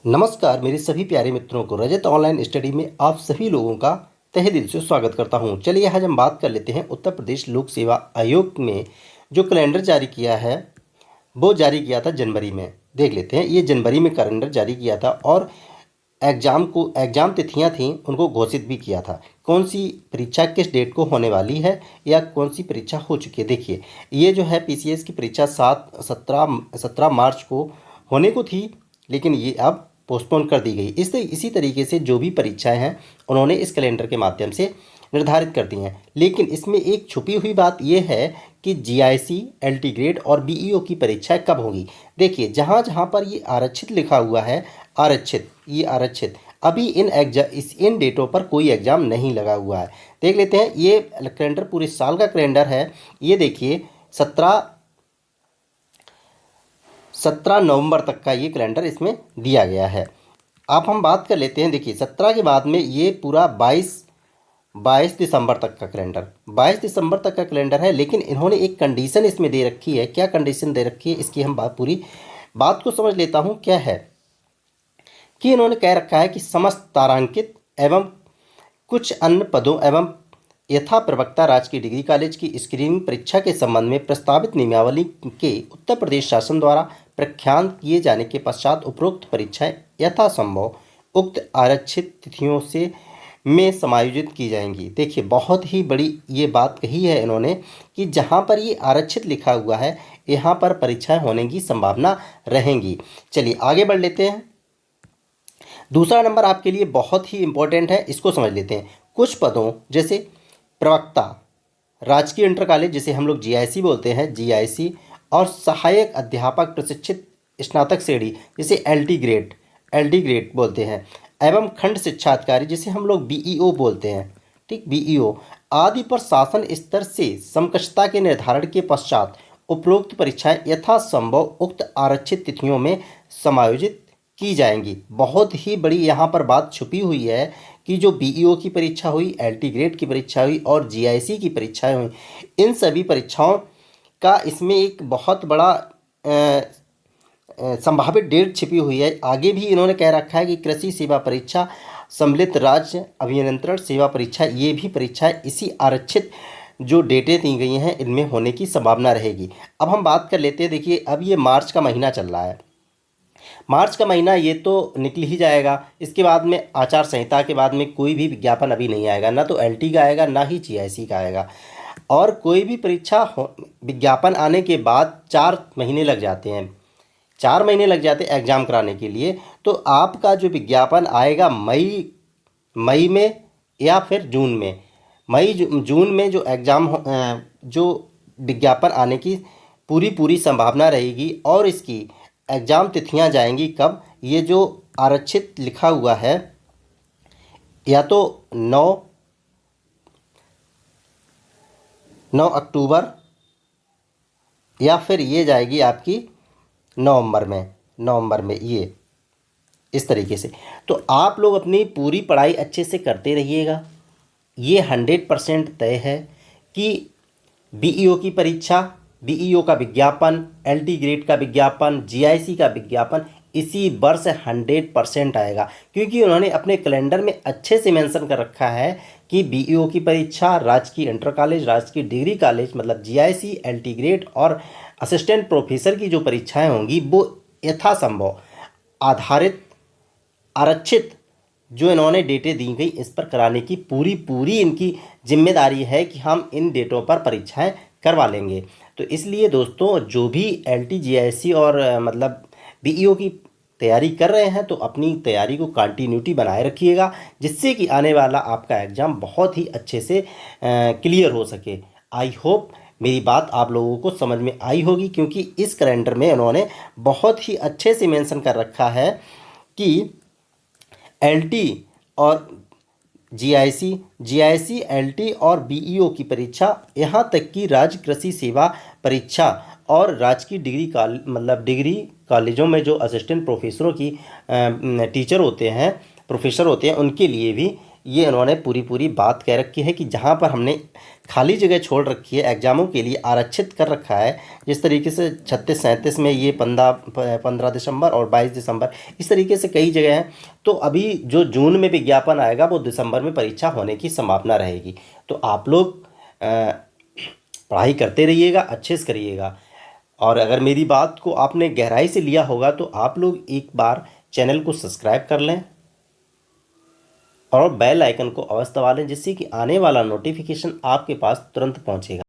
नमस्कार मेरे सभी प्यारे मित्रों को रजत ऑनलाइन स्टडी में आप सभी लोगों का तहे दिल से स्वागत करता हूं। चलिए आज हम बात कर लेते हैं उत्तर प्रदेश लोक सेवा आयोग ने जो कैलेंडर जारी किया है वो जारी किया था जनवरी में। देख लेते हैं, ये जनवरी में कैलेंडर जारी किया था और एग्ज़ाम तिथियां थीं उनको घोषित भी किया था। कौन सी परीक्षा किस डेट को होने वाली है या कौन सी परीक्षा हो चुकी है। देखिए, ये जो है पीसीएस की परीक्षा 17 मार्च को होने को थी, लेकिन ये अब पोस्टपोन कर दी गई। इसी तरीके से जो भी परीक्षाएं हैं उन्होंने इस कैलेंडर के माध्यम से निर्धारित कर दी हैं। लेकिन इसमें एक छुपी हुई बात यह है कि जीआईसी, एलटी ग्रेड और बीईओ की परीक्षाएं कब होंगी। देखिए, जहाँ जहाँ पर ये आरक्षित लिखा हुआ है, आरक्षित अभी इन डेटों पर कोई एग्ज़ाम नहीं लगा हुआ है। देख लेते हैं, ये कैलेंडर पूरे साल का कैलेंडर है। ये देखिए, 17 नवंबर तक का ये कैलेंडर इसमें दिया गया है। अब हम बात कर लेते हैं। देखिए, 17 के बाद में ये पूरा 22 दिसंबर तक का कैलेंडर, 22 दिसंबर तक का कैलेंडर है। लेकिन इन्होंने एक कंडीशन इसमें दे रखी है। क्या कंडीशन दे रखी है, इसकी हम पूरी बात को समझ लेता हूँ। क्या है कि इन्होंने कह रखा है कि समस्त तारांकित एवं कुछ अन्य पदों एवं यथा प्रवक्ता राजकीय डिग्री कॉलेज की स्क्रीनिंग परीक्षा के संबंध में प्रस्तावित नियमावली के उत्तर प्रदेश शासन द्वारा प्रख्यात किए जाने के पश्चात उपरोक्त परीक्षाएं यथासंभव उक्त आरक्षित तिथियों से में समायोजित की जाएंगी। देखिए, बहुत ही बड़ी ये बात कही है इन्होंने कि जहां पर ये आरक्षित लिखा हुआ है यहाँ पर परीक्षाएं होने की संभावना रहेंगी। चलिए आगे बढ़ लेते हैं। दूसरा नंबर आपके लिए बहुत ही इंपॉर्टेंट है, इसको समझ लेते हैं। कुछ पदों जैसे प्रवक्ता राजकीय इंटर कॉलेज, जिसे हम लोग जीआईसी बोलते हैं, जीआईसी, और सहायक अध्यापक प्रशिक्षित स्नातक श्रेणी जिसे एलडी ग्रेड बोलते हैं, एवं खंड शिक्षा अधिकारी जिसे हम लोग बीईओ बोलते हैं, ठीक, बीईओ आदि पर शासन स्तर से समकक्षता के निर्धारण के पश्चात उपरोक्त परीक्षाएं यथासंभव उक्त आरक्षित तिथियों में समायोजित की जाएंगी। बहुत ही बड़ी यहाँ पर बात छुपी हुई है कि जो बीईओ की परीक्षा हुई, एलटी ग्रेड की परीक्षा हुई और जीआईसी की परीक्षाएं हुई, इन सभी परीक्षाओं का इसमें एक बहुत बड़ा संभावित डेट छिपी हुई है। आगे भी इन्होंने कह रखा है कि कृषि सेवा परीक्षा, सम्मिलित राज्य अभियंत्रण सेवा परीक्षा, ये भी परीक्षाएं इसी आरक्षित जो डेटें दी गई हैं इनमें होने की संभावना रहेगी। अब हम बात कर लेते हैं। देखिए, अब ये मार्च का महीना चल रहा है। मार्च का महीना ये तो निकल ही जाएगा। इसके बाद में आचार संहिता के बाद में कोई भी विज्ञापन अभी नहीं आएगा, ना तो एलटी का आएगा ना ही जीआईसी का आएगा। और कोई भी परीक्षा विज्ञापन आने के बाद 4 महीने लग जाते हैं, 4 महीने लग जाते हैं एग्ज़ाम कराने के लिए। तो आपका जो विज्ञापन आएगा मई में या फिर जून में, जून में जो जो विज्ञापन आने की पूरी संभावना रहेगी। और इसकी एग्ज़ाम तिथियां जाएंगी कब, ये जो आरक्षित लिखा हुआ है, या तो 9 अक्टूबर या फिर ये जाएगी आपकी नवंबर में ये इस तरीके से। तो आप लोग अपनी पूरी पढ़ाई अच्छे से करते रहिएगा। ये 100% तय है कि बीईओ की परीक्षा, बीईओ का विज्ञापन, एलटी ग्रेड का विज्ञापन, जीआईसी का विज्ञापन इसी वर्ष 100% आएगा, क्योंकि उन्होंने अपने कैलेंडर में अच्छे से मेंशन कर रखा है कि बीईओ की परीक्षा, राजकीय इंटर कॉलेज, राजकीय डिग्री कॉलेज मतलब जीआईसी, एलटी ग्रेड और असिस्टेंट प्रोफेसर की जो परीक्षाएं होंगी वो यथासंभव आरक्षित जो इन्होंने डेटें दी गई इस पर कराने की पूरी इनकी जिम्मेदारी है कि हम इन डेटों पर परीक्षाएं करवा लेंगे। तो इसलिए दोस्तों, जो भी एलटी, जीआईसी और मतलब बीईओ की तैयारी कर रहे हैं तो अपनी तैयारी को कंटिन्यूटी बनाए रखिएगा, जिससे कि आने वाला आपका एग्ज़ाम बहुत ही अच्छे से क्लियर हो सके। आई होप मेरी बात आप लोगों को समझ में आई होगी, क्योंकि इस कैलेंडर में उन्होंने बहुत ही अच्छे से मेंशन कर रखा है कि एलटी और जीआईसी, एलटी और बीईओ की परीक्षा, यहाँ तक कि राज्य कृषि सेवा परीक्षा और राजकीय डिग्री कॉलेजों में जो असिस्टेंट प्रोफेसरों की टीचर होते हैं, प्रोफेसर होते हैं, उनके लिए भी ये इन्होंने पूरी पूरी बात कह रखी है कि जहाँ पर हमने खाली जगह छोड़ रखी है एग्ज़ामों के लिए आरक्षित कर रखा है, जिस तरीके से 36-37 में ये 15 दिसंबर और 22 दिसंबर, इस तरीके से कई जगह हैं। तो अभी जो जून में विज्ञापन आएगा वो दिसंबर में परीक्षा होने की संभावना रहेगी। तो आप लोग पढ़ाई करते रहिएगा, अच्छे से करिएगा। और अगर मेरी बात को आपने गहराई से लिया होगा तो आप लोग एक बार चैनल को सब्सक्राइब कर लें और बेल आइकन को अवश्य दबा लें, जिससे कि आने वाला नोटिफिकेशन आपके पास तुरंत पहुंचेगा।